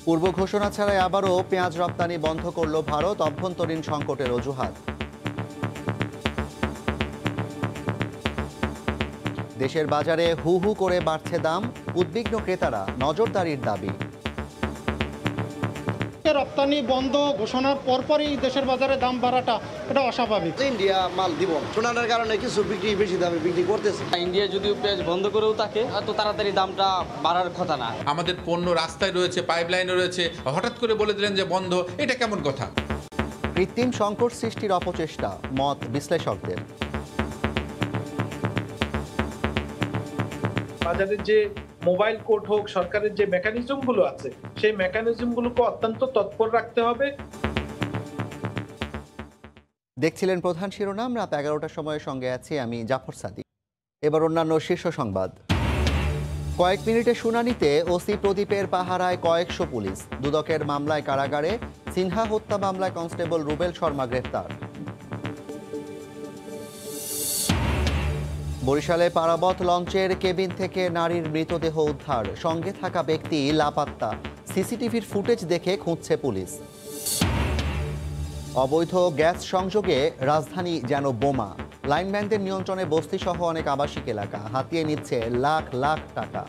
পূর্ব ঘোষণা ছাড়াই আবারও পেঁয়াজ রপ্তানি বন্ধ করল ভারত, অভ্যন্তরীণ সংকটের অজুহাত। দেশের বাজারে হু হু করে বাড়ছে দাম, উদ্বিগ্ন ক্রেতারা, নজরদারির দাবি। রপ্তানি বন্ধ ঘোষণার পরপরই দেশের বাজারে দাম বাড়াটা এটা অস্বাভাবিক। ইন্ডিয়া মাল দিব শোনানোর কারণে কিছু বিক্রি বেশি দামে বিক্রি করতেছে। ইন্ডিয়া যদিও পেঁয়াজ বন্ধ করেও থাকে, এত তাড়াতাড়ি দামটা বাড়ার কথা না। আমাদের পণ্য রাস্তায় রয়েছে, পাইপলাইনে রয়েছে, হঠাৎ করে বলে দিলেন যে বন্ধ, এটা কেমন কথা? কৃত্রিম সংকট সৃষ্টির অপচেষ্টা, মত বিশ্লেষকদের। বাজারের যে মোবাইল কোর্ট হোক, সরকারের যে মেকানিজম গুলো আছে সেই মেকানিজম গুলোকে অত্যন্ত তৎপর রাখতে হবে। দেখছিলেন প্রধান শিরোনাম, রাত 11টার সময়ের সঙ্গে আছি আমি জাফর সাদিক। এবার অন্যান্য শীর্ষ সংবাদ। কয়েক মিনিটের শুনানিতে ওসি প্রদীপের পাহারায় কয়েকশো পুলিশ। দুদকের মামলায় কারাগারে, সিনহা হত্যা মামলায় কনস্টেবল রুবেল শর্মা গ্রেফতার। বরিশালে পারাবত লঞ্চের কেবিন থেকে নারীর মৃতদেহ উদ্ধার, সঙ্গে থাকা ব্যক্তি লাপাত্তা। সিসিটিভির ফুটেজ দেখে খুঁজছে পুলিশ। অবৈধ গ্যাস সংযোগে রাজধানী যেন বোমা, লাইনম্যানদের নিয়ন্ত্রণে বস্তিসহ অনেক আবাসিক এলাকা, হাতিয়ে নিচ্ছে লাখ লাখ টাকা।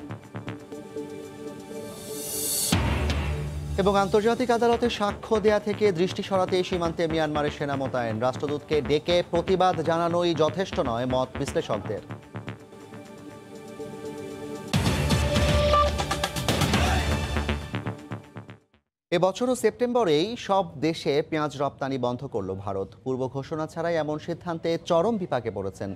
এবং আন্তর্জাতিক আদালতে সাক্ষ্য দেয়া থেকে দৃষ্টি সরাতে সীমান্তে মিয়ানমারের সেনা মোতায়েন, রাষ্ট্রদূতকে ডেকে প্রতিবাদ জানানোই যথেষ্ট নয়, মত বিশ্লেষকদের। এবছরও সেপ্টেম্বরেই সব দেশে পেঁয়াজ রপ্তানি বন্ধ করল ভারত। পূর্ব ঘোষণা ছাড়াই এমন সিদ্ধান্তে চরম বিপাকে পড়েছেন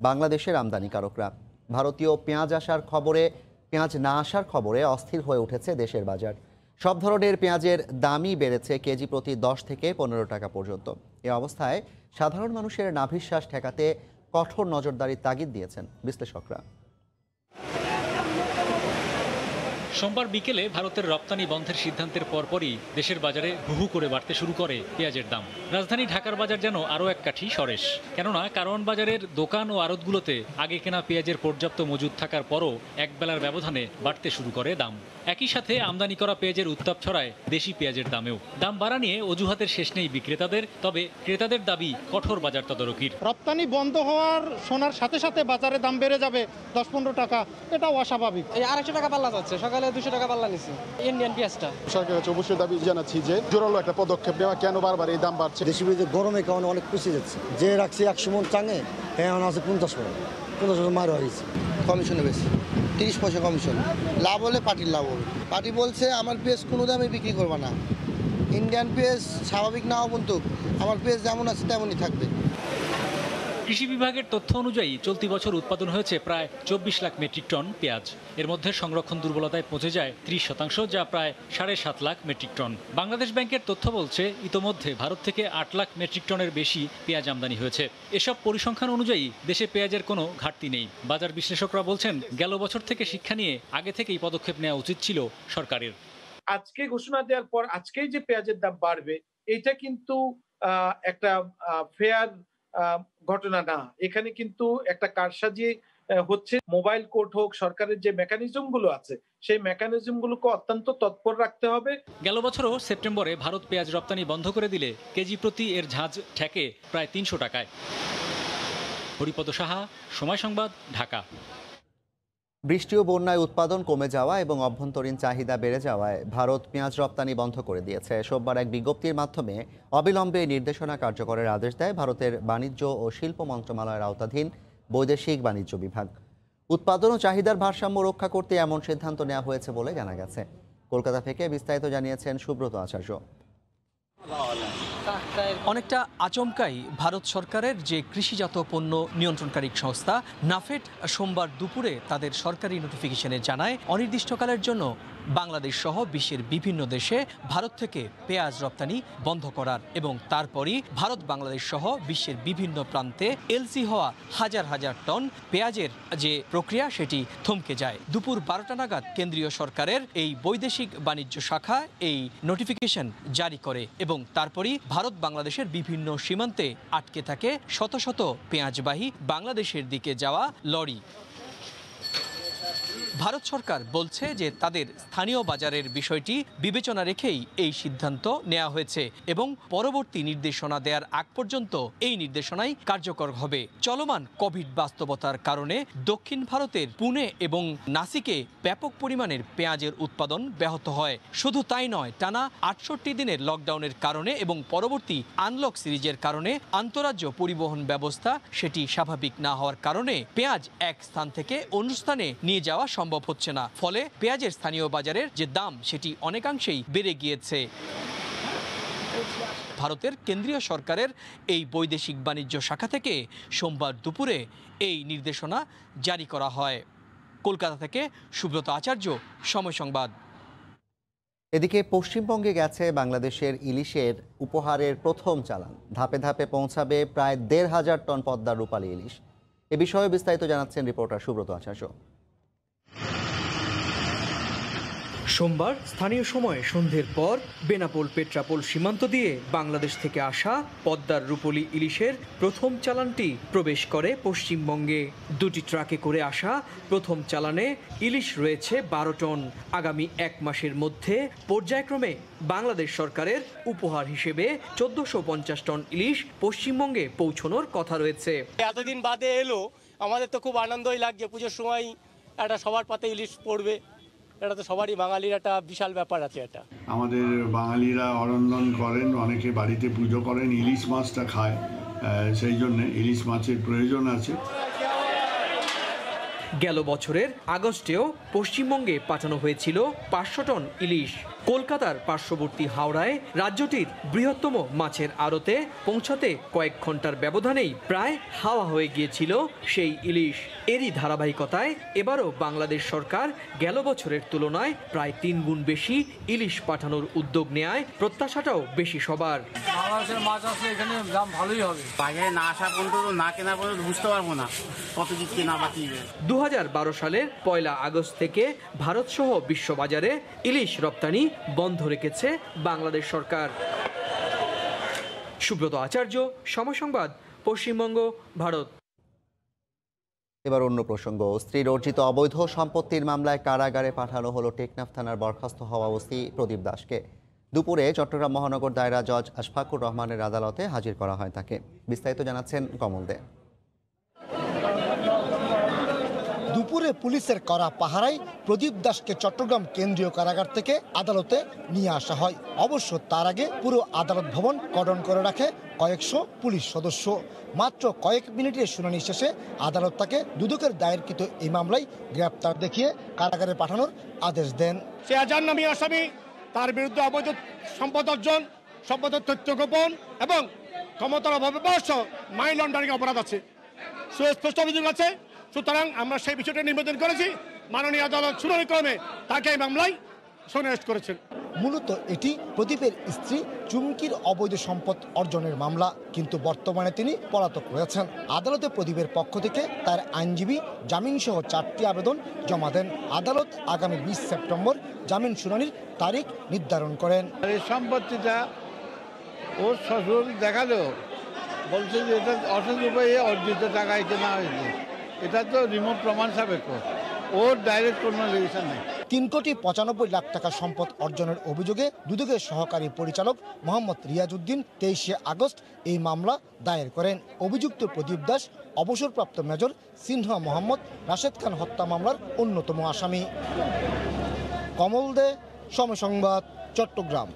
বাংলাদেশের আমদানিকারকরা। ভারতীয় পেঁয়াজ না আসার খবরে অস্থির হয়ে উঠেছে দেশের বাজার। সব ধরনের পেঁয়াজের দামই বেড়েছে কেজি প্রতি 10 থেকে 15 টাকা পর্যন্ত। এ অবস্থায় সাধারণ মানুষের নাভিশ্বাস ঠেকাতে কঠোর নজরদারির তাগিদ দিয়েছেন বিশ্লেষকরা। সোমবার বিকেলে ভারতের রপ্তানি বন্ধের সিদ্ধান্তের পরপরই দেশের বাজারে হুহু করে বাড়তে শুরু করে পেঁয়াজের দাম। রাজধানী ঢাকার বাজার যেন আরও এক কাঠি সরেস। কেননা কারওয়ান বাজারের দোকান ও আড়তগুলোতে আগে কেনা পেঁয়াজের পর্যাপ্ত মজুদ থাকার পরও একবেলার ব্যবধানে বাড়তে শুরু করে দাম। একই সাথে আমদানি করা পেঁয়াজের উত্তাপ ছড়ায় দেশি পেঁয়াজের দামেও। দাম বাড়া নিয়ে অজুহাতের শেষ নেই বিক্রেতাদের, তবে ক্রেতাদের দাবি কঠোর বাজার তদারকির। রপ্তানি বন্ধ হওয়ার শোনার সাথে সাথে বাজারে দাম বেড়ে যাবে 10-15 টাকা, এটাও অস্বাভাবিক। এই 250 টাকা পাল্লা যাচ্ছে, সকালে 200 টাকা পাল্লা নিচ্ছে ইন্ডিয়ান পেঁয়াজটা। সরকারের কাছে অবশ্যই দাবি জানাচ্ছি যে জোরালো একটা পদক্ষেপ নেওয়া, কেন বারবার এই দাম বাড়ছে। দেশি বিদেশি গরমে কারণে অনেক পুষে যাচ্ছে। যে রাখছি 100 মন টাঙে, এখন আছে 50 মন, 50 মার হয়েছে। কমিশনে বেশি, 30 পয়সা কমিশন। লাভ হলে পার্টির লাভ হবে। পার্টি বলছে আমার পেঁয়াজ কোনো দামে বিক্রি করবে না। ইন্ডিয়ান পেঁয়াজ স্বাভাবিক না হোক, কিন্তু আমার পেঁয়াজ যেমন আছে তেমনই থাকবে। কৃষি বিভাগের তথ্য অনুযায়ী চলতি বছর উৎপাদন হয়েছে প্রায় 24 লাখ মেট্রিক টন পেঁয়াজ। এর মধ্যে সংরক্ষণ দুর্বলতায় পৌঁছে যায় 30%, যা প্রায় 7.5 লাখ মেট্রিক টন। বাংলাদেশ ব্যাংকের তথ্য বলছে ইতোমধ্যে ভারত থেকে 8 লাখ মেট্রিক টনের বেশি পেঁয়াজ আমদানি হয়েছে। এসব পরিসংখ্যান অনুযায়ী দেশে পেঁয়াজের কোনো ঘাটতি নেই। বাজার বিশ্লেষকরা বলছেন, গেল বছর থেকে শিক্ষা নিয়ে আগে থেকেই পদক্ষেপ নেওয়া উচিত ছিল সরকারের। আজকে ঘোষণা দেওয়ার পর আজকেই যে পেঁয়াজের দাম বাড়বে, এটা কিন্তু একটা ফেয়ার ঘটনা না। এখানে কিন্তু একটা কারসাজি হচ্ছে। মোবাইল কোর্ট হোক, সরকারের যে মেকানিজম গুলো আছে সেই মেকানিজম গুলোকে অত্যন্ত তৎপর রাখতে হবে। গেল বছরও সেপ্টেম্বরে ভারত পেঁয়াজ রপ্তানি বন্ধ করে দিলে কেজি প্রতি এর ঝাঁজ ঠেকে প্রায় 300 টাকায়। হরিপদ সাহা, সময় সংবাদ, ঢাকা। বৃষ্টি ও বন্যায় উৎপাদন কমে যাওয়া এবং অভ্যন্তরীণ চাহিদা বেড়ে যাওয়ায় ভারত পেঁয়াজ রপ্তানি বন্ধ করে দিয়েছে। সোমবার এক বিজ্ঞপ্তির মাধ্যমে অবিলম্বে নির্দেশনা কার্যকরের আদেশ দেয় ভারতের বাণিজ্য ও শিল্প মন্ত্রণালয়ের আওতাধীন বৈদেশিক বাণিজ্য বিভাগ। উৎপাদন ও চাহিদার ভারসাম্য রক্ষা করতে এমন সিদ্ধান্ত নেওয়া হয়েছে বলে জানা গেছে। কলকাতা থেকে বিস্তারিত জানিয়েছেন সুব্রত আচার্য। অনেকটা আচমকাই ভারত সরকারের যে কৃষিজাত পণ্য নিয়ন্ত্রণকারী সংস্থা নাফেড সোমবার দুপুরে তাদের সরকারি নোটিফিকেশনে জানায়, অনির্দিষ্টকালের জন্য বাংলাদেশ সহ বিশ্বের বিভিন্ন দেশে ভারত থেকে পেঁয়াজ রপ্তানি বন্ধ করার এবং তারপরই ভারত বাংলাদেশ সহ বিশ্বের বিভিন্ন প্রান্তে এলসি হওয়া হাজার হাজার টন পেঁয়াজের যে প্রক্রিয়া সেটি থমকে যায়। দুপুর 12টা নাগাদ কেন্দ্রীয় সরকারের এই বৈদেশিক বাণিজ্য শাখা এই নোটিফিকেশন জারি করে এবং তারপরই ভারত বাংলাদেশের বিভিন্ন সীমান্তে আটকে থাকে শত শত পেঁয়াজবাহী বাংলাদেশের দিকে যাওয়া লরি। ভারত সরকার বলছে যে তাদের স্থানীয় বাজারের বিষয়টি বিবেচনা রেখেই এই সিদ্ধান্ত নেওয়া হয়েছে এবং পরবর্তী নির্দেশনা দেওয়ার আগ পর্যন্ত এই নির্দেশনাই কার্যকর হবে। চলমান কোভিড বাস্তবতার কারণে দক্ষিণ ভারতের পুনে এবং নাসিকে ব্যাপক পরিমাণের পেঁয়াজের উৎপাদন ব্যাহত হয়। শুধু তাই নয়, টানা 68 দিনের লকডাউনের কারণে এবং পরবর্তী আনলক সিরিজের কারণে আন্তঃরাজ্য পরিবহন ব্যবস্থা সেটি স্বাভাবিক না হওয়ার কারণে পেঁয়াজ এক স্থান থেকে অন্য স্থানে নিয়ে যাওয়া সম্ভব হচ্ছে না। ফলে পেঁয়াজের স্থানীয় বাজারের যে দাম সেটি অনেকাংশেই বেড়ে গিয়েছে। ভারতের কেন্দ্রীয় সরকারের এই বৈদেশিক বাণিজ্য শাখা থেকে সোমবার দুপুরে এই নির্দেশনা জারি করা হয়। কলকাতা থেকে সুব্রত আচার্য, সময় সংবাদ। এদিকে পশ্চিমবঙ্গে গেছে বাংলাদেশের ইলিশের উপহারের প্রথম চালান। ধাপে ধাপে পৌঁছাবে প্রায় ১৫০০ টন পদ্মার রূপালী ইলিশ। এ বিষয়ে বিস্তারিত জানাচ্ছেন রিপোর্টার সুব্রত আচার্য। সোমবার স্থানীয় সময় সন্ধ্যের পর বেনাপোল পেট্রাপোল সীমান্ত দিয়ে বাংলাদেশ থেকে আসা পদ্মার রূপলী ইলিশের প্রথম চালানটি প্রবেশ করে পশ্চিমবঙ্গে। দুটি ট্রাকে করে আসা প্রথম চালানে ইলিশ রয়েছে ১২ টন। আগামী ১ মাসের মধ্যে পর্যায়ক্রমে বাংলাদেশ সরকারের উপহার হিসেবে ১৪৫০ টন ইলিশ পশ্চিমবঙ্গে পৌঁছানোর কথা রয়েছে। এতদিন বাদে এলো, আমাদের তো খুব আনন্দই লাগছে। পুজোর সময় একটা সবার পাতে ইলিশ পড়বে, এটা তো সবারই বাঙালির একটা বিশাল ব্যাপার আছে। এটা আমাদের বাঙালিরা অরন্ধন করেন, অনেকে বাড়িতে পুজো করেন, ইলিশ মাছটা খায়, সেই জন্য ইলিশ মাছের প্রয়োজন আছে। গেল বছরের আগস্টেও পশ্চিমবঙ্গে পাঠানো হয়েছিল ৫০০ টন ইলিশ। কলকাতার পার্শ্ববর্তী হাওড়ায় রাজ্যটির বৃহত্তম মাছের আড়তে পৌঁছাতে কয়েক ঘন্টার ব্যবধানেই প্রায় হাওয়া হয়ে গিয়েছিল সেই ইলিশ। এরই ধারাবাহিকতায় এবারও বাংলাদেশ সরকার গেল বছরের তুলনায় প্রায় ৩ গুণ বেশি ইলিশ পাঠানোর উদ্যোগ নেয়। প্রত্যাশাটাও বেশি সবার। বাংলাদেশের মাছ আসলে এখানে দাম ভালোই হবে। বাজারে না আসা পর্যন্ত, না কেনা পর্যন্ত বুঝতে পারবো না কত কি কেনা বা কিনবে। ২০১২ সালের ১ আগস্ট থেকে ভারতসহ বিশ্ববাজারে ইলিশ রপ্তানি বন্ধ রেখেছে বাংলাদেশ সরকার। সুব্রত আচার্য, সময় সংবাদ, পশ্চিমবঙ্গ, ভারত। এবার অন্য প্রসঙ্গ। স্ত্রীর অর্জিত অবৈধ সম্পত্তির মামলায় কারাগারে পাঠানো হলো টেকনাফ থানার বরখাস্ত হওয়া ওসি প্রদীপ দাসকে। দুপুরে চট্টগ্রাম মহানগর দায়রা জজ আশফাকুর রহমানের আদালতে হাজির করা হয় তাকে। বিস্তারিত জানাচ্ছেন কমল দে। দুপুরে পুলিশের কড়া পাহারায় প্রদীপ দাসকে চট্টগ্রাম কেন্দ্রীয় কারাগার থেকে আদালতে নিয়ে আসা হয়। অবশ্য তার আগে পুরো আদালত ভবন কর্ডন করে রাখে কয়েকশো পুলিশ সদস্য। মাত্র কয়েক মিনিটের শুনানি শেষে আদালত তাকে দুদকের দায়েরকৃত এই মামলায় গ্রেপ্তার দেখিয়ে কারাগারে পাঠানোর আদেশ দেন। সে আজান নামী আসামি, তার বিরুদ্ধে অবৈধ সম্পদ অর্জন, সম্পদের তথ্য গোপন এবং ক্ষমতার অভাবে মানি লন্ডারিং অপরাধ আছে, সুস্পষ্ট অভিযোগ আছে। সুতরাং আমরা সেই বিষয়টা নিবেদন করেছি। মাননীয় আদালত শুনানি ক্রমে তাকে এই মামলায় সন্নিবেশ করেছেন। মূলত এটি প্রদীপের স্ত্রী চুমকির অবৈধ সম্পদ অর্জনের মামলা, কিন্তু বর্তমানে তিনি পলাতক রয়েছেন। আদালতে প্রদীপের পক্ষ থেকে তার আইনজীবী জামিনসহ 4টি আবেদন জমা দেন। আদালত আগামী 20 সেপ্টেম্বর জামিন শুনানির তারিখ নির্ধারণ করেন। এই সম্পত্তিটা ওর শ্বশুর দেখালো, বলছে যে এটা অসৎ উপায়ে অর্জিত টাকায় কেনা হয়েছে। এটা তো রিমোট প্রমাণ সাপেক্ষ, ওর ডাইরেক্ট কোনো রিলেশন নেই। 3,95,00,000 টাকা সম্পদ অর্জনের অভিযোগে দুদকের সহকারী পরিচালক মোহাম্মদ রিয়াজউদ্দিন 23 আগস্ট এই মামলা দায়ের করেন। অভিযুক্ত প্রদীপ দাস অবসরপ্রাপ্ত মেজর সিনহা মোহাম্মদ রাশেদ খান হত্যা মামলার অন্যতম আসামি। কমল দে, সময় সংবাদ, চট্টগ্রাম।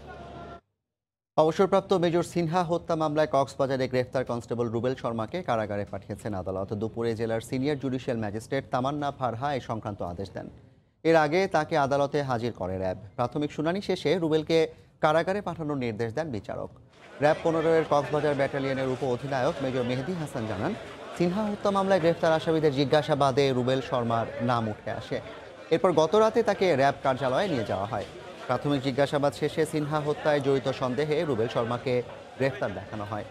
অবসরপ্রাপ্ত মেজর সিনহা হত্যা মামলায় কক্সবাজারে গ্রেফতার কনস্টেবল রুবেল শর্মাকে কারাগারে পাঠিয়েছেন আদালত। দুপুরে জেলার সিনিয়র জুডিশিয়াল ম্যাজিস্ট্রেট তামান্না ফারহা এই সংক্রান্ত আদেশ দেন। এর আগে তাকে আদালতে হাজির করে র্যাব। প্রাথমিক শুনানি শেষে রুবেলকে কারাগারে পাঠানোর নির্দেশ দেন বিচারক। র্যাব 15-এর কক্সবাজার ব্যাটালিয়নের উপ অধিনায়ক মেজর মেহেদি হাসান জানান, সিনহা হত্যা মামলায় গ্রেফতার আসামিদের জিজ্ঞাসাবাদে রুবেল শর্মার নাম উঠে আসে। এরপর গতরাতে তাকে র্যাব কার্যালয়ে নিয়ে যাওয়া হয়। প্রাথমিক জিজ্ঞাসাবাদ শেষে সিনহা হত্যায় জড়িত সন্দেহে রুবেল শর্মাকে গ্রেফতার দেখানো হয়।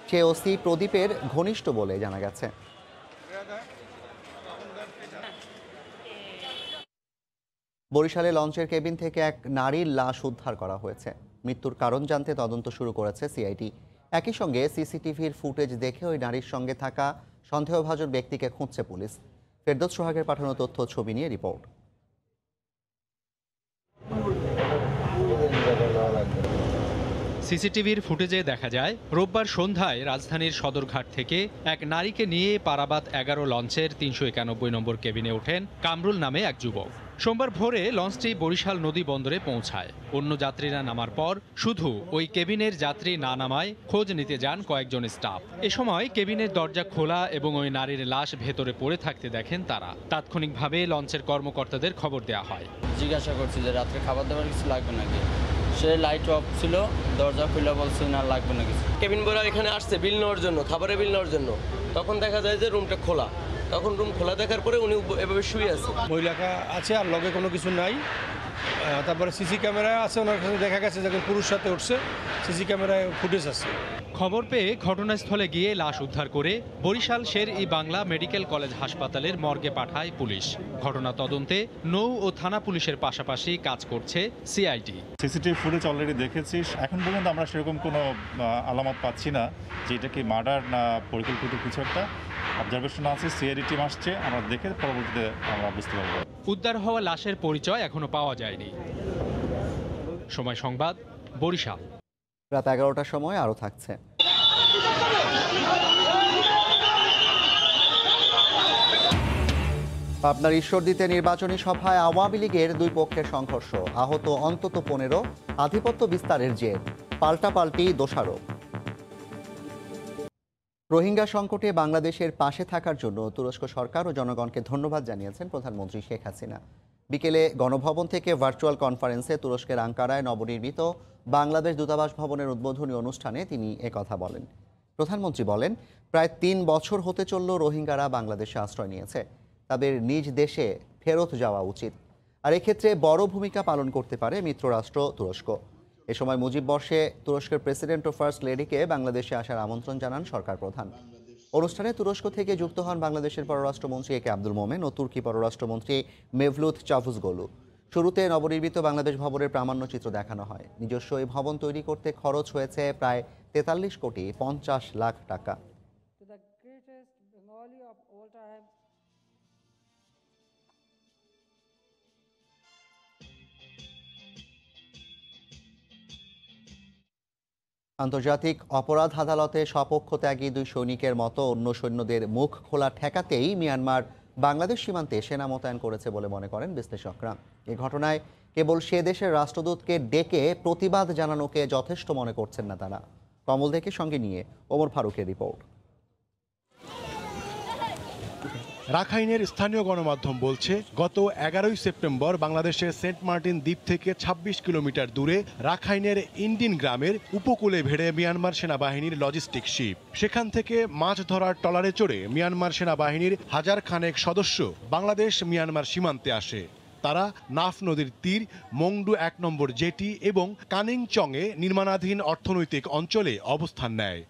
সে ওসি প্রদীপের ঘনিষ্ঠ বলে জানা গেছে। বরিশালে লঞ্চের কেবিন থেকে এক নারীর লাশ উদ্ধার করা হয়েছে। মৃত্যুর কারণ জানতে তদন্ত শুরু করেছে সিআইডি। একই সঙ্গে সিসিটিভির ফুটেজ দেখে ওই নারীর সঙ্গে থাকা সন্দেহভাজন ব্যক্তিকে খুঁজছে পুলিশ। ফেরদৌস সোহাগের পাঠানো তথ্য ছবি নিয়ে রিপোর্ট। সিসিটিভির ফুটেজে দেখা যায় রোববার সন্ধ্যায় রাজধানীর সদরঘাট থেকে এক নারীকে নিয়ে পারাবাত 11 লঞ্চের 391 নম্বর কেবিনে ওঠেন কামরুল নামে এক যুবক। সোমবার ভোরে লঞ্চটি বরিশাল নদী বন্দরে পৌঁছায়। অন্য যাত্রীরা নামার পর শুধু ওই কেবিনের যাত্রী না নামায় খোঁজ নিতে যান কয়েকজন স্টাফ। এ সময় কেবিনের দরজা খোলা এবং ওই নারীর লাশ ভেতরে পড়ে থাকতে দেখেন তারা। তাৎক্ষণিকভাবে লঞ্চের কর্মকর্তাদের খবর দেওয়া হয়। জিজ্ঞাসা করছি যে রাত্রে খাবার দাবার কিছু লাগবে নাকি, সে লাইট অফ ছিল, দরজা খুলে বলছে না লাগবে না কিছু। কেবিন বয় এখানে আসছে বিল নেওয়ার জন্য, খাবারের বিল নেওয়ার জন্য। তখন দেখা যায় যে রুমটা খোলা, তখন রুম খোলা দেখার পরে উনি এভাবে শুয়ে আছে। মহিলাকা আছে আর লগে কোনো কিছু নাই। তারপরে সিসি ক্যামেরা আছে, ওনার কাছে দেখা গেছে যখন পুরুষ সাথে উঠছে সিসি ক্যামেরায় ফুটেজ আছে। খবর পেয়ে ঘটনাস্থলে গিয়ে লাশ উদ্ধার করে বরিশাল শের-ই বাংলা মেডিকেল কলেজ হাসপাতালের মর্গে পাঠায় পুলিশ। ঘটনা তদন্তে নৌ ও থানা পুলিশের পাশাপাশি কাজ করছে সিআইডি। সিসিটিভি ফুটেজ অলরেডি দেখেছি, এখন পর্যন্ত আমরা সেরকম কোনো আলামত পাচ্ছি না যে এটা কি মার্ডার না পরিকল্পিত কিছু একটা। অবজারভেশন আছে, সিআইডি টিম আসছে, আমরা দেখে পরবর্তীতে আমরা বুঝতে পারবো। উদ্ধার হওয়া লাশের পরিচয় এখনো পাওয়া যায়নি। সময় সংবাদ, বরিশাল। রাত 11টার সময় আরও থাকছে। পাবনার ঈশ্বরদীতে নির্বাচনী সভায় আওয়ামী লীগের দুই পক্ষের সংঘর্ষ, আহত অন্তত 15, আধিপত্য বিস্তারের জের, পাল্টাপাল্টি দোষারোপ। রোহিঙ্গা সংকটে বাংলাদেশের পাশে থাকার জন্য তুরস্ক সরকার ও জনগণকে ধন্যবাদ জানিয়েছেন প্রধানমন্ত্রী শেখ হাসিনা। বিকেলে গণভবন থেকে ভার্চুয়াল কনফারেন্সে তুরস্কের আঙ্কারায় নবনির্মিত বাংলাদেশ দূতাবাস ভবনের উদ্বোধনী অনুষ্ঠানে তিনি একথা বলেন। প্রধানমন্ত্রী বলেন, প্রায় 3 বছর হতে চলল রোহিঙ্গারা বাংলাদেশে আশ্রয় নিয়েছে, তাদের নিজ দেশে ফেরত যাওয়া উচিত। আর এক্ষেত্রে বড় ভূমিকা পালন করতে পারে মিত্ররাষ্ট্র তুরস্ক। এ সময় মুজিব বর্ষে তুরস্কের প্রেসিডেন্ট ও ফার্স্ট লেডিকে বাংলাদেশে আসার আমন্ত্রণ জানান সরকার প্রধান। অনুষ্ঠানে তুরস্ক থেকে যুক্ত হন বাংলাদেশের পররাষ্ট্রমন্ত্রী একে আব্দুল মোমেন ও তুর্কি পররাষ্ট্রমন্ত্রী মেভলুত চাভুজগলু। শুরুতে নবনির্মিত বাংলাদেশ ভবনের প্রামাণ্যচিত্র দেখানো হয়। নিজস্ব এই ভবন তৈরি করতে খরচ হয়েছে প্রায় 43 কোটি 50 লাখ টাকা। আন্তর্জাতিক অপরাধ আদালতে স্বপক্ষত্যাগী 2 সৈনিকের মতো অন্য সৈন্যদের মুখ খোলা ঠেকাতেই মিয়ানমার বাংলাদেশ সীমান্তে সেনা মোতায়েন করেছে বলে মনে করেন বিশ্লেষকরা। এ ঘটনায় কেবল সে দেশের রাষ্ট্রদূতকে ডেকে প্রতিবাদ জানানোকে যথেষ্ট মনে করছেন না তারা। কমল দেখে সঙ্গে নিয়ে ওমর ফারুকের রিপোর্ট। রাখাইনের স্থানীয় গণমাধ্যম বলছে, গত 11 সেপ্টেম্বর বাংলাদেশের সেন্ট মার্টিন দ্বীপ থেকে 26 কিলোমিটার দূরে রাখাইনের ইন্ডিন গ্রামের উপকূলে ভেড়ে মিয়ানমার সেনাবাহিনীর লজিস্টিক শিপ। সেখান থেকে মাছ ধরার ট্রলারে চড়ে মিয়ানমার সেনাবাহিনীর 1000 খানেক সদস্য বাংলাদেশ মিয়ানমার সীমান্তে আসে। তারা নাফ নদীর তীর, মংডু 1 নম্বর জেটি এবং কানিংচংয়ে নির্মাণাধীন অর্থনৈতিক অঞ্চলে অবস্থান নেয়।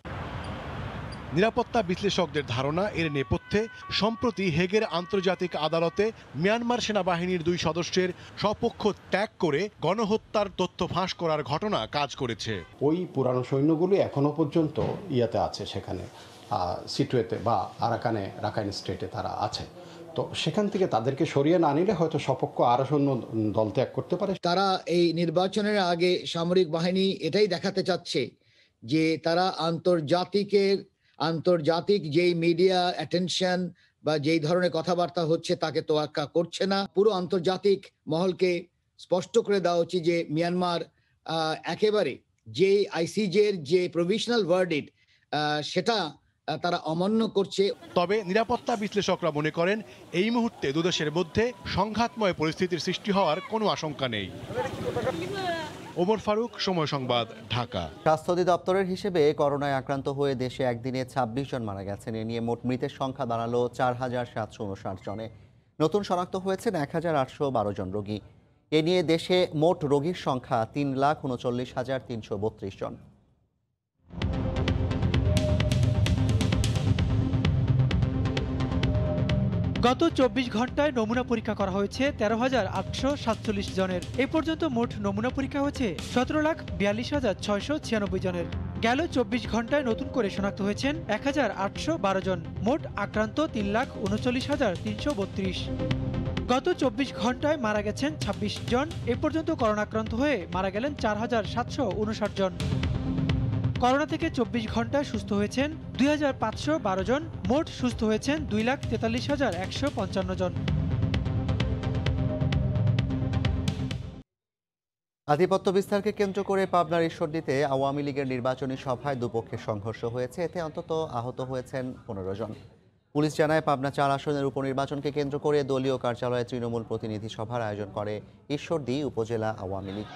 নিরাপত্তা বিশ্লেষকদের ধারণা, এর নেপথ্যে সম্প্রতি হেগের আন্তর্জাতিক আদালতে মিয়ানমার সেনাবাহিনীর 2 সদস্যের স্বপক্ষ ত্যাগ করে গণহত্যার তথ্য ফাঁস করার ঘটনা কাজ করেছে। ওই পুরানো সৈন্যগুলি এখনো পর্যন্ত ইয়াতে আছে, সেখানে সিটুয়েতে বা রাখাইন স্টেটে তারা আছে। তো সেখান থেকে তাদেরকে সরিয়ে না নিলে হয়তো স্বপক্ষ আরো সৈন্য দল ত্যাগ করতে পারে। তারা এই নির্বাচনের আগে সামরিক বাহিনী এটাই দেখাতে চাচ্ছে যে তারা আন্তর্জাতিক যেই মিডিয়া অ্যাটেনশন বা যেই ধরনের কথাবার্তা হচ্ছে তাকে তোয়াক্কা করছে না। পুরো আন্তর্জাতিক মহলকে স্পষ্ট করে দেওয়া উচিত যে মিয়ানমার একেবারে যে আইসিজের যে প্রভিশনাল ভার্ডিক্ট সেটা তারা অমান্য করছে। তবে নিরাপত্তা বিশ্লেষকরা মনে করেন, এই মুহূর্তে দুদেশের মধ্যে সংঘাতময় পরিস্থিতির সৃষ্টি হওয়ার কোনো আশঙ্কা নেই। ওমর ফারুক, সময় সংবাদ, ঢাকা। স্বাস্থ্য অধিদপ্তরের হিসেবে করোনায় আক্রান্ত হয়ে দেশে একদিনে 26 জন মারা গেছেন। এ নিয়ে মোট মৃতের সংখ্যা দাঁড়ালো 4759 জনে। নতুন শনাক্ত হয়েছেন 1812 জন রোগী। এ নিয়ে দেশে মোট রোগীর সংখ্যা 3,39,332 জন। গত 24 ঘন্টায় নমুনা পরীক্ষা করা হয়েছে 13,847 জনের। এ পর্যন্ত মোট নমুনা পরীক্ষা হয়েছে 17,42,696 জনের। গেল 24 ঘন্টায় নতুন করে শনাক্ত হয়েছেন 1,812 জন। মোট আক্রান্ত 3,39,332। গত 24 ঘন্টায় মারা গেছেন 26 জন। এ পর্যন্ত করোনা আক্রান্ত হয়ে মারা গেলেন 4,759 জন। করোনা থেকে 24 ঘন্টায় সুস্থ হয়েছেন 2512 জন, মোট সুস্থ হয়েছেন 2,43,155 জন। আধিপত্য বিস্তারকে কেন্দ্র করে পাবনার ঈশ্বরদীতে আওয়ামী লীগের নির্বাচনী সভায় দুপক্ষের সংঘর্ষ হয়েছে। এতে অন্তত আহত হয়েছেন 15 জন। পুলিশ জানায়, পাবনা 4 আসনের উপনির্বাচনকে কেন্দ্র করে দলীয় কার্যালয়ে তৃণমূল প্রতিনিধি সভার আয়োজন করে ঈশ্বরদী উপজেলা আওয়ামী লীগ।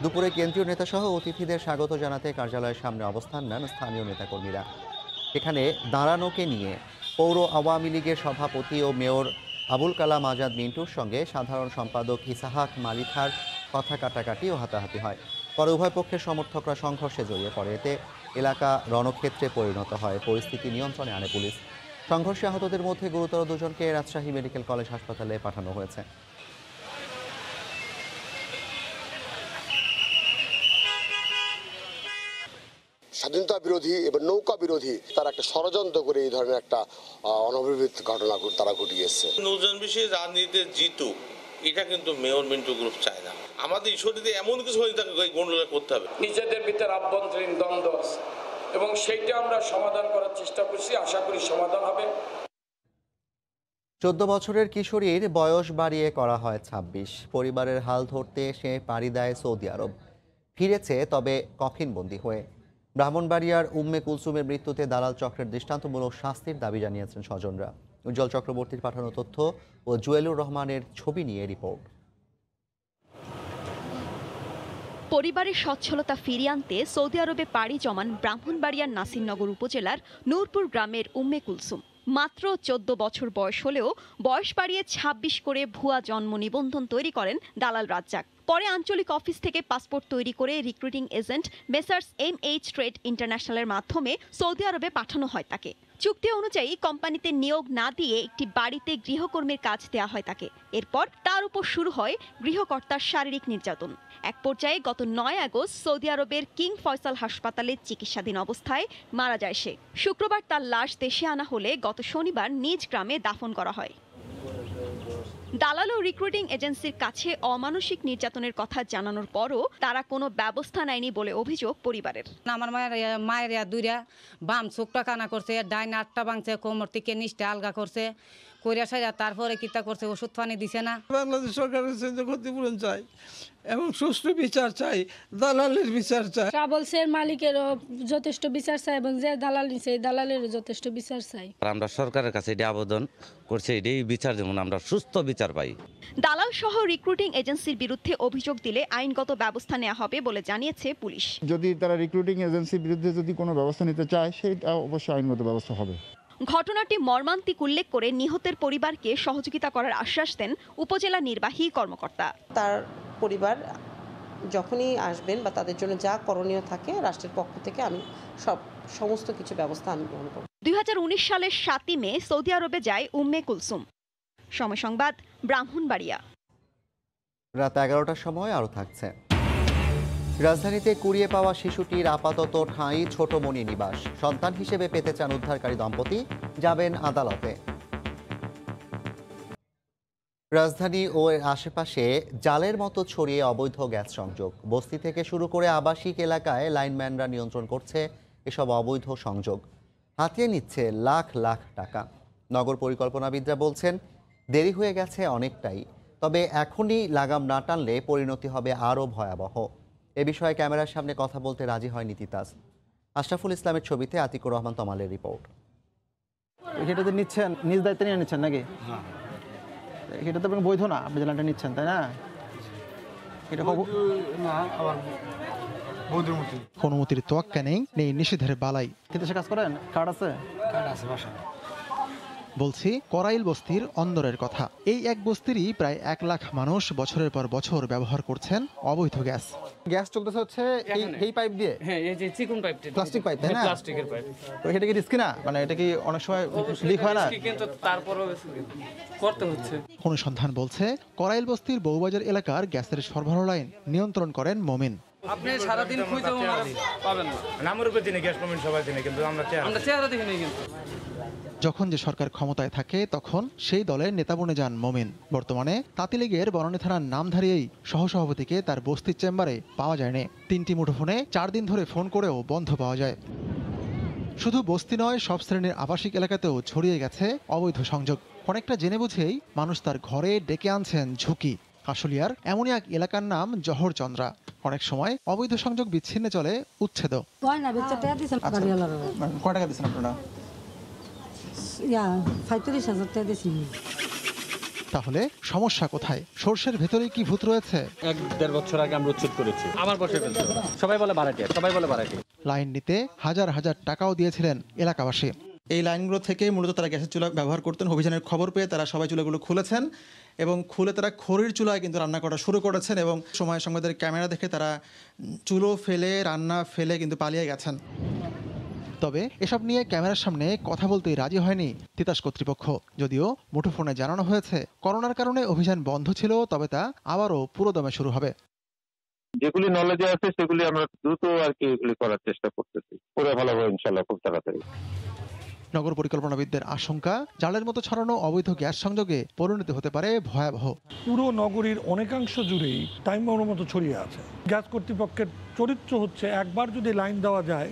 দুপুরে কেন্দ্রীয় নেতাসহ অতিথিদের স্বাগত জানাতে কার্যালয়ের সামনে অবস্থান নেন স্থানীয় নেতাকর্মীরা। সেখানে দাঁড়ানোকে নিয়ে পৌর আওয়ামী লীগের সভাপতি ও মেয়র আবুল কালাম আজাদ মিন্টুর সঙ্গে সাধারণ সম্পাদক ইসাহাক মালিথার কথা কাটাকাটি ও হাতাহাতি হয়। পরে উভয় পক্ষের সমর্থকরা সংঘর্ষে জড়িয়ে পড়ে। এতে এলাকা রণক্ষেত্রে পরিণত হয়। পরিস্থিতি নিয়ন্ত্রণে আনে পুলিশ। সংঘর্ষে আহতদের মধ্যে গুরুতর 2 জনকে রাজশাহী মেডিকেল কলেজ হাসপাতালে পাঠানো হয়েছে। স্বাধীনতা বিরোধী এবং নৌকা বিরোধী তারা একটা ষড়যন্ত্র করে এই ধরনের একটা অনভিপ্রেত ঘটনা তারা ঘটিয়েছে। নৌযান বিষয়ে রাজনীতিতে জিতুক, এটা কিন্তু মেয়র মিন্টু গ্রুপ চায় না। আমাদের ঈশ্বরদীতে এমন কিছু হয়ে থাকে গন্ডগোল করতে হবে। নিজেদের ভিতরে আভ্যন্তরীণ দ্বন্দ্ব আছে এবং সেইটা আমরা সমাধান করার চেষ্টা করছি, আশা করি সমাধান হবে। 14 বছরের কিশোরীর বয়স বাড়িয়ে করা হয় 26। পরিবারের হাল ধরতে সে পাড়ি দেয় সৌদি আরব। ফিরেছে তবে কফিনবন্দি হয়ে। ব্রাহ্মণবাড়িয়ার উম্মে কুলসুমের মৃত্যুতে দালাল চক্রের দৃষ্টান্তমূলক শাস্তির দাবি জানিয়েছেন স্বজনরা। উজ্জ্বল চক্রবর্তীর পাঠানো তথ্য ও জুয়েলুর রহমানের ছবি নিয়ে রিপোর্ট। পরিবারের সচ্ছলতা ফিরিয়ে আনতে সৌদি আরবে পাড়ি জমান ব্রাহ্মণবাড়িয়ার নাসিরনগর উপজেলার নূরপুর গ্রামের উম্মে কুলসুম। মাত্র 14 বছর বয়স হলেও বয়স বাড়িয়ে 26 করে ভুয়া জন্ম নিবন্ধন তৈরি করেন দালাল রাজ্জাক। পরে আঞ্চলিক অফিস থেকে পাসপোর্ট তৈরি করে recruiting agent messrs MH trade ইন্টারন্যাশনালের মাধ্যমে সৌদি আরবে পাঠানো হয় তাকে। চুক্তি অনুযায়ী কোম্পানিতে নিয়োগ না দিয়ে একটি বাড়িতে গৃহকর্মীর কাজ দেওয়া হয় তাকে। এরপর তার উপর শুরু হয় গৃহকর্তার শারীরিক নির্যাতন। এক পর্যায়ে গত 9 আগস্ট সৌদি আরবের কিং ফয়সাল হাসপাতালে চিকিৎসাধীন অবস্থায় মারা যায় সে। শুক্রবার তার লাশ দেশে আনা হলে গত শনিবার নিজ গ্রামে দাফন করা হয়। দালাল ও রিক্রুটিং এজেন্সির কাছে অমানসিক নির্যাতনের কথা জানানোর পরও তারা কোনো ব্যবস্থা নেয়নি বলে অভিযোগ পরিবারের। আমার মায়ের দুইরা বাম চোখটা কানা করছে, ডাইন 8টা ভাঙছে, কোমর থেকে নিচটা আলগা করছে, কইরা সাইরা তারপরে কিতা করছে, ওষুধ পানি দিছে না। বাংলাদেশ সরকারের কাছে ক্ষতিপূরণ চাই এবং সুষ্ঠু বিচার চাই, দালালের বিচার চাই। ট্রাভেলসের মালিকেরও যথেষ্ট বিচার চাই এবং যে দালাল নিছে এই দালালেরও যথেষ্ট বিচার চাই। আমরা সরকারের কাছে এটি আবেদন করছি, এটাই বিচার যেমন আমরা সুস্থ বিচার পাই। দালাল সহ রিক্রুটিং এজেন্সির বিরুদ্ধে অভিযোগ দিলে আইনগত ব্যবস্থা নেওয়া হবে বলে জানিয়েছে পুলিশ। যদি তারা রিক্রুটিং এজেন্সির বিরুদ্ধে যদি কোনো ব্যবস্থা নিতে চায়, সেটা অবশ্যই আইনগত ব্যবস্থা হবে। ঘটনাটি মর্মান্তিক উল্লেখ করে নিহতের পরিবারকে সহযোগিতা করার আশ্বাস দেন উপজেলা নির্বাহী কর্মকর্তা। তার পরিবার যখনই আসবেন বা তাদের জন্য যা করণীয় থাকে রাষ্ট্রের পক্ষ থেকে আমি সমস্ত কিছু ব্যবস্থা আমি গ্রহণ করব। 2019 সালের 7 মে সৌদি আরবে যায় উম্মে কুলসুম। সময় সংবাদ, ব্রাহ্মণবাড়িয়া। রাত 11টার সময় আরও থাকছে। রাজধানীতে কুড়িয়ে পাওয়া শিশুটির আপাতত ঠাঁই ছোটমণি নিবাস। সন্তান হিসেবে পেতে চান উদ্ধারকারী দম্পতি, যাবেন আদালতে। রাজধানী ও এর আশেপাশে জালের মতো ছড়িয়ে অবৈধ গ্যাস সংযোগ। বস্তি থেকে শুরু করে আবাসিক এলাকায় লাইনম্যানরা নিয়ন্ত্রণ করছে এসব অবৈধ সংযোগ। হাতিয়ে নিচ্ছে লাখ লাখ টাকা। নগর পরিকল্পনাবিদরা বলছেন, দেরি হয়ে গেছে অনেকটাই, তবে এখনই লাগাম না টানলে পরিণতি হবে আরও ভয়াবহ। এ বিষয়ে ক্যামেরার সামনে কথা বলতে রাজি হয়নি তিতাস। আশরাফুল ইসলামের ছবিতে আতিকুর রহমান তমালের রিপোর্ট। এটা তো নিচ্ছেন, নিজ দায়িত্বে নিয়ে নিচ্ছেন নাকি? এটা তো বৈধ না, আপনি জ্বালানটা নিচ্ছেন, তাই না? এটা অনুমতির তোয়াক্কা নেই, নিষেধের বালাই। কিন্তু সে কাজ করেন, কার্ড আছে? কার্ড আছে বাসায়। বলছি করাইল বস্তির অন্দরের কথা। এই এক বস্তিরই প্রায় 1 লাখ মানুষ বছরের পর বছর ব্যবহার করছেন অবৈধ গ্যাস। গ্যাস চলতেছে হচ্ছে এই পাইপ দিয়ে। হ্যাঁ, এই যে চিকন পাইপ, প্লাস্টিক পাইপ, তাই না? প্লাস্টিকের পাইপ। তো এটা কি রিস্কি না? মানে এটা কি অনেক সময় লিক হয় না? কিন্তু তারপরও করতে হচ্ছে। অনুসন্ধান বলছে করাইল বস্তির বউবাজার এলাকার গ্যাসের সরবরাহ লাইন নিয়ন্ত্রণ করেন মোমিন। আপনি সারাদিন খুঁজেও পাবেন না। নামের উপর দিনে গ্যাস পাবেন, সবাই দিনে, কিন্তু আমরা চেহারা দেখি নাই। কিন্তু যখন যে সরকার ক্ষমতায় থাকে তখন সেই দলের নেতা বনে যান মোমিন। বর্তমানে তাঁতিলীগের বনানী থানার নামধারীই সহসভাপতিকে তার বস্তির চেম্বারে পাওয়া যায়নি। 3টি মুঠোফোনে 4 দিন ধরে ফোন করেও বন্ধ পাওয়া যায়। শুধু বস্তি নয়, সব শ্রেণীর আবাসিক এলাকাতেও ছড়িয়ে গেছে অবৈধ সংযোগ। অনেকটা জেনে বুঝেই মানুষ তার ঘরে ডেকে আনছেন ঝুঁকি। আশুলিয়ার এমনই এক এলাকার নাম জহরচন্দ্রা। অনেক সময় অবৈধ সংযোগ বিচ্ছিন্নে চলে উচ্ছেদ। কয় টাকা দিচ্ছেন আপনারা? 35,000 টাকা দিয়েছি। তাহলে সমস্যা কোথায়? সর্ষের ভেতরেই কি ভূত রয়েছে? 1-1.5 বছর আগে আমরা উচ্ছেদ করেছি, আবার বসে ফেলছে। সবাই বলে ভাড়াটিয়া, সবাই বলে ভাড়াটিয়া। লাইন নিতে হাজার হাজার টাকাও দিয়েছিলেন এলাকাবাসী। এই লাইনগুলো থেকে মূলত তারা গ্যাসের চুলা ব্যবহার করতেন। অভিযানের খবর পেয়ে তারা সবাই চুলাগুলো খুলেছেন এবং খুলে তারা খড়ির চুলায় কিন্তু রান্না করা শুরু করেছেন এবং সময় সংবাদের ক্যামেরা দেখে তারা চুলো ফেলে রান্না ফেলে কিন্তু পালিয়ে গেছেন। তবে এসব নিয়ে ক্যামেরার সামনে কথা বলতেই রাজি হয়নি তিতাস কর্তৃপক্ষ। যদিও মুঠোফোনে জানানো হয়েছে করোনার কারণে অভিযান বন্ধ ছিল, তবে তা আবারও পুরোদমে শুরু হবে। যেগুলি নলেজে আছে সেগুলি আমরা দ্রুত আর কি এগুলি করার চেষ্টা করতেছি, করে ভালো হবে ইনশাআল্লাহ খুব তাড়াতাড়ি। নগর পরিকল্পনাবিদদের আশঙ্কা, জালের মতো ছড়ানো অবৈধ গ্যাস সংযোগে পরিণতি হতে পারে ভয়াবহ। পুরো নগরীর অনেকাংশ জুড়েই টাইম বাউন্ডের মতো ছড়িয়ে আছে। গ্যাস কর্তৃপক্ষের চরিত্র হচ্ছে একবার যদি লাইন দেওয়া যায়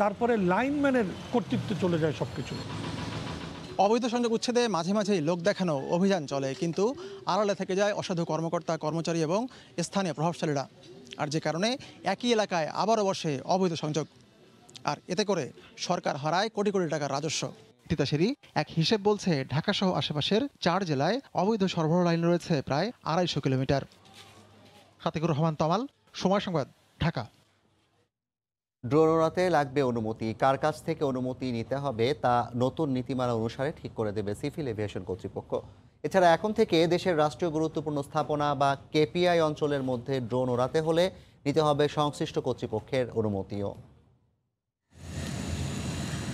তারপরে লাইনম্যানের কর্তৃত্বে চলে যায় সবকিছু। অবৈধ সংযোগ উচ্ছেদে মাঝে মাঝেই লোক দেখানো অভিযান চলে, কিন্তু আড়ালে থেকে যায় অসাধু কর্মকর্তা, কর্মচারী এবং স্থানীয় প্রভাবশালীরা। আর যে কারণে একই এলাকায় আবারও বসে অবৈধ সংযোগ, আর এতে করে সরকার হারায় কোটি কোটি টাকার রাজস্ব। তিতাসেরই এক হিসেব বলছে ঢাকাসহ আশেপাশের 4 জেলায় অবৈধ সরবরাহ লাইন রয়েছে প্রায় 250 কিলোমিটার। সাতিকুর রহমান তমাল, সময় সংবাদ, ঢাকা। ড্রোন ওড়াতে লাগবে অনুমতি। কার কাছ থেকে অনুমতি নিতে হবে তা নতুন নীতিমালা অনুসারে ঠিক করে দেবে সিভিল এভিয়েশন কর্তৃপক্ষ। এছাড়া এখন থেকে দেশের রাষ্ট্রীয় গুরুত্বপূর্ণ স্থাপনা বা কেপিআই অঞ্চলের মধ্যে ড্রোন ওড়াতে হলে নিতে হবে সংশ্লিষ্ট কর্তৃপক্ষের অনুমতিও।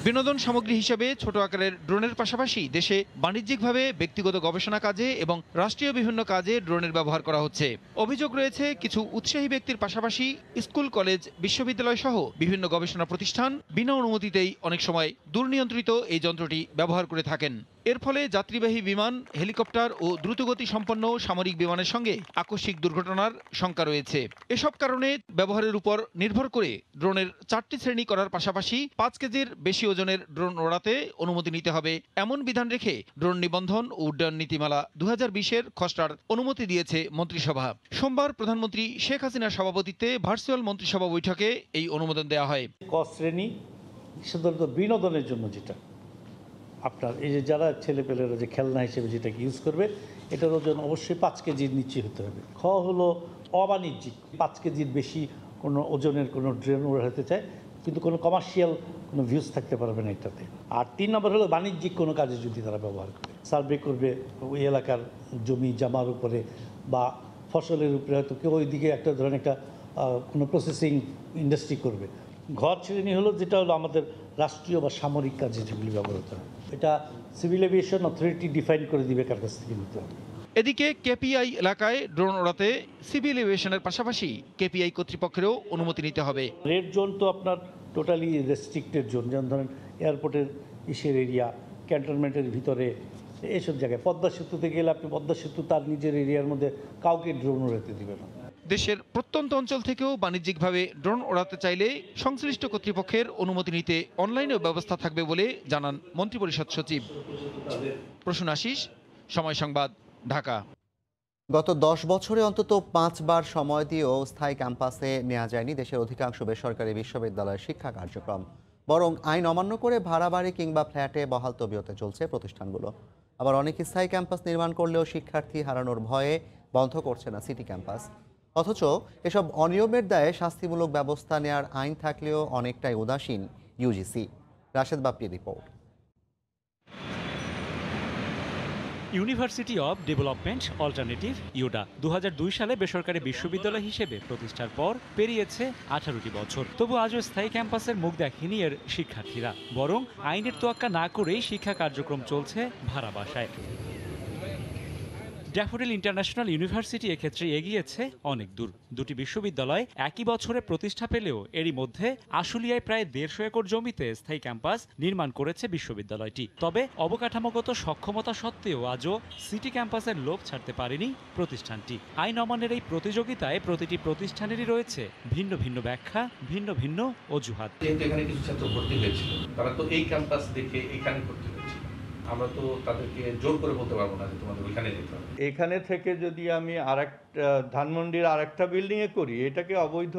বিনোদন সামগ্রী হিসেবে ছোট আকারের ড্রোনের পাশাপাশি দেশে বাণিজ্যিকভাবে ব্যক্তিগত গবেষণা কাজে এবং রাষ্ট্রীয় বিভিন্ন কাজে ড্রোনের ব্যবহার করা হচ্ছে। অভিযোগ রয়েছে কিছু উৎসাহী ব্যক্তির পাশাপাশি স্কুল, কলেজ, বিশ্ববিদ্যালয় সহ বিভিন্ন গবেষণা প্রতিষ্ঠান বিনা অনুমতিতেই অনেক সময় দুর্নিয়ন্ত্রিত এই যন্ত্রটি ব্যবহার করে থাকেন। এর ফলে যাত্রীবাহী বিমান, হেলিকপ্টার ও দ্রুতগতি সম্পন্ন সামরিক বিমানের সঙ্গে আকস্মিক দুর্ঘটনার শঙ্কা রয়েছে। এসব কারণে ব্যবহারের উপর নির্ভর করে ড্রোনের 4টি শ্রেণী করার পাশাপাশি 5 কেজির বেশি ওজনের ড্রোন ওড়াতে অনুমতি নিতে হবে এমন বিধান রেখে ড্রোন নিবন্ধন ও উড্ডয়ন নীতিমালা 2020-এর খসড়ার অনুমতি দিয়েছে মন্ত্রিসভা। সোমবার প্রধানমন্ত্রী শেখ হাসিনার সভাপতিত্বে ভার্চুয়াল মন্ত্রিসভা বৈঠকে এই অনুমোদন দেওয়া হয়। ক শ্রেণী সাধারণত বিনোদনের জন্য, যেটা আপনার এই যে যারা ছেলেপেলেরা যে খেলনা হিসেবে যেটাকে ইউজ করবে, এটার ওজন অবশ্যই 5 কেজির নিচে হতে হবে। খ হলো অবাণিজ্যিক, 5 কেজির বেশি কোনো ওজনের কোনো ড্রোন ওড়াতে চায় কিন্তু কোনো কমার্শিয়াল কোনো ভিউজ থাকতে পারবে না এটাতে। আর 3 নম্বর হলো বাণিজ্যিক কোনো কাজে যদি তারা ব্যবহার করে, সার্ভে করবে ওই এলাকার জমি জামার উপরে বা ফসলের উপরে, হয়তো কেউ ওই দিকে একটা ধরনের একটা কোনো প্রসেসিং ইন্ডাস্ট্রি করবে। ঘর শ্রেণী হলো যেটা হলো আমাদের রাষ্ট্রীয় বা সামরিক কাজে যেগুলি ব্যবহৃত হয়, এটা সিভিল এভিয়েশন অথরিটি ডিফাইন করে দিবে কার কাছ থেকে নিতে হবে। এদিকে কেপিআই এলাকায় ড্রোন ওড়াতে সিভিল এভিয়েশনের পাশাপাশি কেপিআই কর্তৃপক্ষেরও অনুমতি নিতে হবে। রেড জোন তো আপনার টোটালি রেস্ট্রিক্টেড জোন, যেমন ধরেন এয়ারপোর্টের ইসের এরিয়া, ক্যান্টনমেন্টের ভিতরে, এইসব জায়গায়। পদ্মা সেতুতে গেলে আপনি পদ্মা সেতু তার নিজের এরিয়ার মধ্যে কাউকে ড্রোন ওড়াতে দিবে না। দেশের প্রত্যন্ত অঞ্চল থেকেও বাণিজ্যিকভাবে ড্রোন ওড়াতে চাইলে সংশ্লিষ্ট কর্তৃপক্ষের অনুমতি নিতে অনলাইনেও ব্যবস্থা থাকবে বলে জানান মন্ত্রিপরিষদ সচিব। প্রসূন আশিস, সময় সংবাদ, ঢাকা। গত 10 বছরে অন্তত 5 বার সময় দিয়েও স্থায়ী ক্যাম্পাসে নেওয়া যায়নি দেশের অধিকাংশ বেসরকারি বিশ্ববিদ্যালয়ের শিক্ষা কার্যক্রম। বরং আইন অমান্য করে ভাড়া বাড়ি কিংবা ফ্ল্যাটে বহাল তবিয়তে চলছে প্রতিষ্ঠানগুলো। আবার অনেক স্থায়ী ক্যাম্পাস নির্মাণ করলেও শিক্ষার্থী হারানোর ভয়ে বন্ধ করছে না সিটি ক্যাম্পাস। অথচ এসব অনিয়মের দায়ে শাস্তিমূলক ব্যবস্থা নেওয়ার আইন থাকলেও অনেকটাই উদাসীন ইউজিসি। রাশেদ বাপ্পির report. University of development alternative UODA 2002 সালে বেসরকারি বিশ্ববিদ্যালয় হিসেবে প্রতিষ্ঠার পর পেরিয়েছে 18টি বছর। তবু আজও স্থায়ী ক্যাম্পাসের মুখ দেখেনি এর শিক্ষার্থীরা, বরং আইনের তোয়াক্কা না করেই শিক্ষা কার্যক্রম চলছে ভাড়া বাসায়। ড্যাফোডিল ইন্টারন্যাশনাল ইউনিভার্সিটি এক্ষেত্রে এগিয়েছে অনেক দূর। দুটি বিশ্ববিদ্যালয় একই বছরে প্রতিষ্ঠা পেলেও এরই মধ্যে আশুলিয়ায় প্রায় 150 একর জমিতে স্থায়ী ক্যাম্পাস নির্মাণ করেছে বিশ্ববিদ্যালয়টি। তবে অবকাঠামোগত সক্ষমতা সত্ত্বেও আজও সিটি ক্যাম্পাসের লোভ ছাড়তে পারেনি প্রতিষ্ঠানটি। আইন অমান্যের এই প্রতিযোগিতায় প্রতিটি প্রতিষ্ঠানেরই রয়েছে ভিন্ন ভিন্ন ব্যাখ্যা, ভিন্ন ভিন্ন অজুহাত। যেহেতু এখানে কিছু ছাত্র ভর্তি হয়েছিল, তারা তো এই ক্যাম্পাস দেখে এখানে ভর্তি হয়েছিল, আমরা তো তাদেরকে জোর করে বলতে পারবো না যে তোমাদের ওইখানে যেতে হবে। এখানে থেকে যদি আমি আরেকটা ধানমন্ডির আরেকটা বিল্ডিং এ করি, এটাকে অবৈধ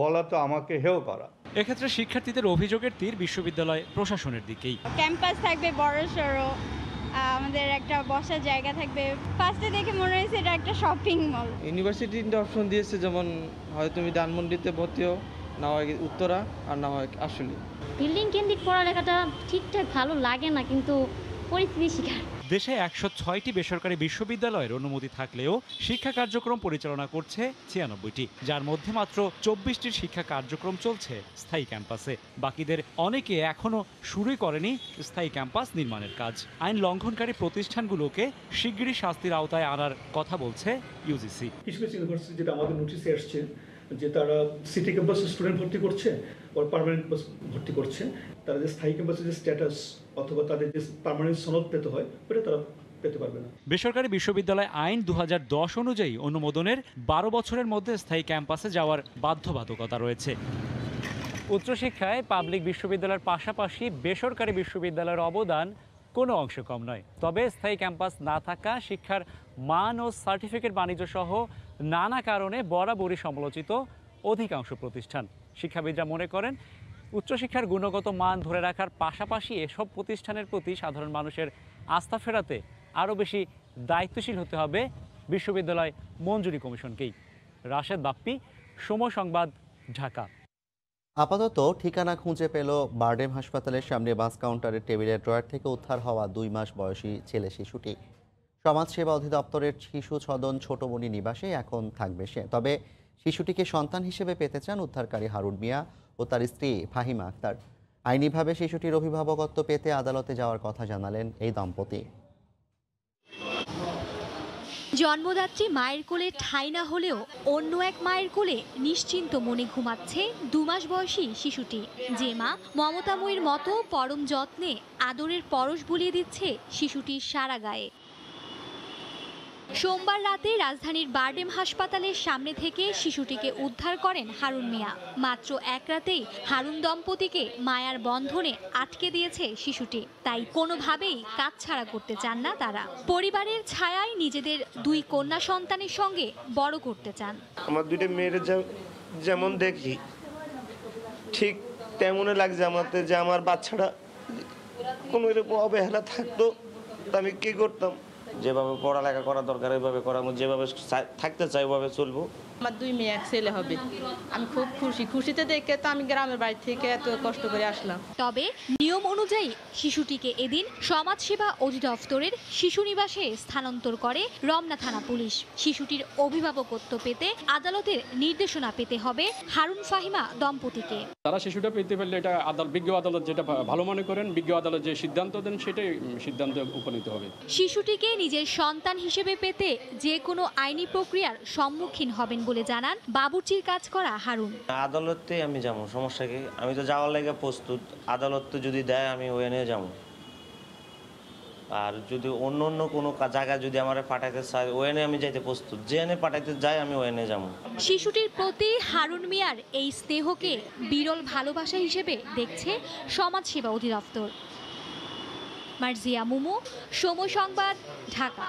বলা তো আমাকে হেয় করা। এক্ষেত্রে শিক্ষার্থীদের অভিযোগের তীর বিশ্ববিদ্যালয় প্রশাসনের দিকেই। ক্যাম্পাস থাকবে বড় সড়ো, আমাদের একটা বসার জায়গা থাকবে। ফার্স্টে দেখে মনে হয়েছে এটা একটা শপিং মল। ইউনিভার্সিটি অপশন দিয়েছে, যেমন হয় তুমি ধানমন্ডিতে ভর্তি হও, না হয় উত্তরা, আর না হয় আশুলিয়া। বিল্ডিং কেন্দ্রিক পড়ালেখাটা ঠিকঠাক ভালো লাগে না, কিন্তু পরিস্থিতি শিকার। দেশে 106টি বেসরকারি বিশ্ববিদ্যালয়ের অনুমতি থাকলেও শিক্ষা কার্যক্রম পরিচালনা করছে 96টি, যার মধ্যে মাত্র 24টির শিক্ষা কার্যক্রম চলছে স্থায়ী ক্যাম্পাসে। বাকিদের অনেকে এখনো শুরুই করেনি স্থায়ী ক্যাম্পাস নির্মাণের কাজ। আইন লঙ্ঘনকারী প্রতিষ্ঠানগুলোকে শিগগিরই শাস্তির আওতায় আনার কথা বলছে ইউজিসি। কিছু কিছু ইউনিভার্সিটি যেটা আমাদের নোটিশে আসছে যে তারা সিটি ক্যাম্পাসে স্টুডেন্ট ভর্তি করছে বা পার্মানেন্ট ভর্তি করছে, তারা যে স্থায়ী ক্যাম্পাসের যে স্ট্যাটাস অথবা তাদের যে পার্মানেন্ট সনদ পেতে হয় ওটা তারা পেতে পারবে না। বেসরকারি বিশ্ববিদ্যালয় আইন 2010 অনুযায়ী অনুমোদনের 12 বছরের মধ্যে স্থায়ী ক্যাম্পাসে যাওয়ার বাধ্যবাধকতা রয়েছে। উচ্চশিক্ষায় পাবলিক বিশ্ববিদ্যালয়ের পাশাপাশি বেসরকারি বিশ্ববিদ্যালয়ের অবদান কোনো অংশ কম নয়। তবে স্থায়ী ক্যাম্পাস না থাকা, শিক্ষার মান ও সার্টিফিকেট বাণিজ্য সহ নানা কারণে বরাবরই সমালোচিত অধিকাংশ প্রতিষ্ঠান। শিক্ষাবিদরা মনে করেন উচ্চশিক্ষার গুণগত মান ধরে রাখার পাশাপাশি এসব প্রতিষ্ঠানের প্রতি সাধারণ মানুষের আস্থা ফেরাতে আরও বেশি দায়িত্বশীল হতে হবে বিশ্ববিদ্যালয় মঞ্জুরি কমিশনকেই। রাশেদ বাপ্পি, সময় সংবাদ, ঢাকা। আপাতত ঠিকানা খুঁজে পেল বারডেম হাসপাতালের সামনে বাস কাউন্টারের টেবিলের ড্রয়ার থেকে উদ্ধার হওয়া 2 মাস বয়সী ছেলে শিশুটি। সমাজসেবা অধিদপ্তরের শিশু সদন ছোটমণি নিবাসে এখন থাকবে সে। তবে শিশুটিকে সন্তান হিসেবে পেতে চান উদ্ধারকারী হারুন মিয়া ও তার স্ত্রী ফাহিমা আক্তার। আইনিভাবে শিশুটির অভিভাবকত্ব পেতে আদালতে যাওয়ার কথা জানালেন এই দম্পতি। জন্মদাত্রী মায়ের কোলে ঠাঁই না হলেও অন্য এক মায়ের কোলে নিশ্চিন্ত মনে ঘুমাচ্ছে 2 মাস বয়সী শিশুটি। যে মা মমতাময়ীর মতো পরম যত্নে আদরের পরশ বুলিয়ে দিচ্ছে শিশুটির সারা গায়ে। সোমবার রাতে রাজধানীর বারডেম হাসপাতালের সামনে থেকে শিশুটিকে উদ্ধার করেন হারুন মিয়া। মাত্র এক রাতেই হারুন দম্পতিকে মায়ার বন্ধনে আটকে দিয়েছে শিশুটি। তাই কোনোভাবেই কাছছাড়া করতে চান না তারা। পরিবারের ছায়ায় নিজেদের 2 কন্যা সন্তানের সঙ্গে বড় করতে চান। আমার 2টা মেয়ের যেমন দেখি ঠিক তেমনই লাগছে আমাদের, যে আমার বাচ্চাটা কোনো এরকম অবহেলা থাকতো তা আমি কি করতাম। যেভাবে পড়ালেখা করা দরকার ওইভাবে করা, যেভাবে থাকতে চাই ওইভাবে চলবো। আমার 2 মেয়ে 1 ছেলে হবে, আমি খুব খুশিতে দেখে তো আমি গ্রামের বাড়ি থেকে এত কষ্ট করে আসলাম। তবে নিয়ম অনুযায়ী শিশুটিকে এদিন সমাজসেবা অধিদপ্তরের শিশু নিবাসে স্থানান্তর করে রমনা থানা পুলিশ। শিশুটির অভিভাবকত্ব পেতে আদালতের নির্দেশনা পেতে হবে হারুন ফাহিমা দম্পতিকে। তারা শিশুটা পেতে পারলে এটা বিজ্ঞ আদালত যেটা ভালো মনে করেন, বিজ্ঞ আদালত যে সিদ্ধান্ত দেন সেটাই সিদ্ধান্তে উপনীত হবে। শিশুটিকে নিজের সন্তান হিসেবে পেতে যে কোনো আইনি প্রক্রিয়ার সম্মুখীন হবেন বলে জানান বাবুর্চির কাজ করা হারুন। আদালতে আমি যাবো, সমস্যা কি, আমি তো যাওয়ার লাগে প্রস্তুত। আদালত যদি দেয় আমি ওই নিয়ে যাবো, আর যদি অন্য কোনো জায়গায় যদি আমার পাঠাইতে চায় ওই নিয়ে আমি যাইতে প্রস্তুত। যে এনে পাঠাইতে যাই আমি ওই নিয়ে যাবো। শিশুটির প্রতি হারুন মিয়ার এই স্নেহকে বিরল ভালোবাসা হিসেবে দেখছে সমাজসেবা অধিদপ্তর। মার্জিয়া মুমু, সময় সংবাদ, ঢাকা।